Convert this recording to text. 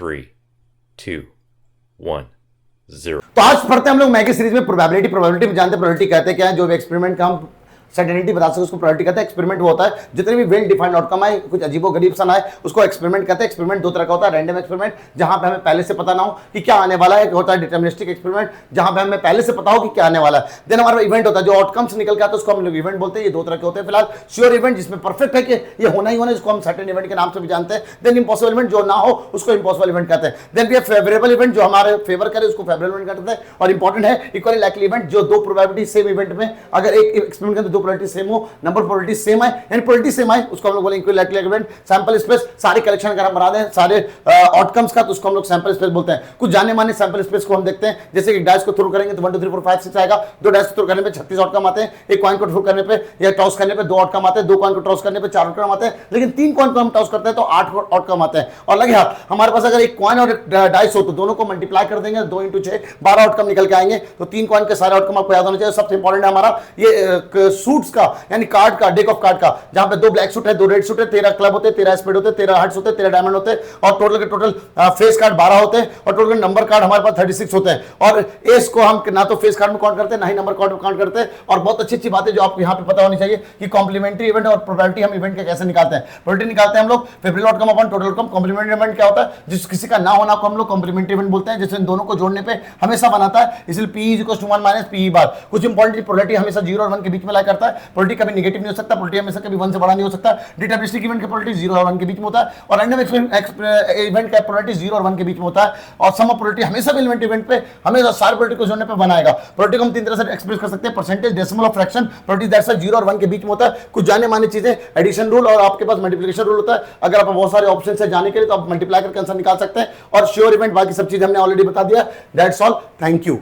3, 2, 1, 0. तो आज पढ़ते हैं हम लोग मैगी सीरीज में प्रोबेबिलिटी में जानते हैं प्रोबेबिलिटी कहते हैं क्या है, जो भी एक्सपेरिमेंट का हम सर्टेनिटी बता सकते उसको प्रोबेबिलिटी कहते हैं। एक्सपेरिमेंट वो होता है जितने भी वेल डिफाइंड आउटकम आए, कुछ अजीबोगरीब सा ना आए, उसको एक्सपेरिमेंट कहते हैं। एक्सपेरिमेंट दो तरह का होता है, रैंडम एक्सपेरिमेंट जहां पे हमें पहले से पता ना हो कि क्या आने वाला है, एक होता है डिटरमिनिस्टिक एक्सपेरिमेंट जहां पे हमें पहले से पता हो कि क्या आने वाला है। देन हमारा इवेंट होता है जो आउटकम्स निकल के आता है उसको हम लोग इवेंट बोलते हैं। ये दो तरह के होते हैं। फिलहाल श्योर इवेंट जिसमें परफेक्ट है कि ये होना ही होना, जिसको हम सर्टेन इवेंट के नाम से भी जानते हैं। देन इम्पॉसिबल इवेंट जो ना हो उसको इम्पॉसिबल इवेंट कहते हैं। देन भी फेवरेबल इवेंट जो हमारे फेवर करे उसको फेवरेबल इवेंट कहते हैं। और इंपॉर्टेंट है इक्वली लाइकली इवेंट, जो दो प्रोबेबिलिटी सेम इवेंट में अगर एक एक्सपेरिमेंट के अंदर दो प्रोबेबिलिटी सेम हो, नंबर प्रोबेबिलिटी सेम है यानी प्रोबेबिलिटी सेम है, उसको हम लोग बोलेंगे equally likely event. Sample space सारे कलेक्शन अगर हम बना दें सारे आउटकम्स का तो उसको हम लोग सैंपल स्पेस बोलते हैं। कुछ जाने माने सैंपल स्पेस को हम देखते हैं, जैसे कि डाइस को थ्रो करेंगे तो 1 2 3 4 5 6 आएगा। दो डाइस को थ्रो करने पे 36 आउटकम आते हैं। एक कॉइन को थ्रो करने पे या टॉस करने पे 2 आउटकम आते हैं। दो कॉइन को टॉस करने पे 4 आउटकम आते हैं। लेकिन 3 कॉइन को हम टॉस करते हैं तो 8 आउटकम आते हैं। और लगे हाथ हमारे पास अगर एक कॉइन और डाइस हो तो दोनों को मल्टीप्लाई कर देंगे, 2 × 6 12 आउटकम निकल के आएंगे। तो 3 कॉइन के सारे आउटकम आपको याद होना चाहिए। सबसे इंपॉर्टेंट है हमारा ये सूट्स का यानी कार्ड का, डेक ऑफ कार्ड का, जहां पे 2 ब्लैक सूट है, 2 रेड सूट है, 13 क्लब होते हैं, 13 स्पेड होते हैं, 13 हार्ट्स होते हैं, 13 डायमंड होते हैं और टोटल के टोटल फेस कार्ड 12 होते हैं और टोटल नंबर कार्ड हमारे पास 36 होते हैं। और एस को हम ना तो फेस कार्ड में काउंट करते हैं ना ही नंबर कार्ड में काउंट करते हैं। और बहुत अच्छी बात है जो आपको यहाँ पे पता होनी चाहिए कि कॉम्प्लीमेंट्री इवेंट और प्रोबेबिलिटी हम इवेंट के कैसे निकालते हैं। प्रोबेबिलिटी निकालते हैं हम लोग favourable outcome upon total outcome. Complementary event क्या होता है, जिस किसी का ना होना को हम लोग कॉम्प्लीमेंट्री इवेंट बोलते हैं, जिसमें इन दोनों को जोड़ने पे हमेशा बनाता है। इसलिए P is equal to 1 minus P bar. कुछ इंपॉर्टेंट प्रोबेबिलिटी हमेशा 0 और 1 के बीच में लाई करता है। प्रोबेबिलिटी कभी नेगेटिव नहीं हो सकता, प्रोबेबिलिटी हमेशा कभी 1 से बड़ा नहीं हो सकता। डिटरमिनिस्टिक इवेंट का प्रोबेबिलिटी 0 और 1 के बीच में होता है और रैंडम इवेंट का प्रोबेबिलिटी 0 और 1 के बीच में होता है। और सम ऑफ प्रोबेबिलिटी हमेशा एलिमेंट इवेंट पे हमेशा सारे प्रोबेबिलिटी को जोड़ने पे बनाएगा। प्रोबेबिलिटी को हम 3 तरह से एक्सप्रेस कर सकते हैं, परसेंटेज, डेसिमल और फ्रैक्शन। प्रोबेबिलिटी दैट्स 0 और 1 के बीच में होता है। कुछ जाने माने चीजें एडिशन रूल और आपके पास मल्टीप्लिकेशन रूल होता है। अगर आप बहुत सारे ऑप्शन से जाने के लिए तो आप मल्टीप्लाई करके आंसर निकाल सकते हैं। और श्योर इवेंट बाकी सब चीजें हमने ऑलरेडी बता दिया। That's all, thank you.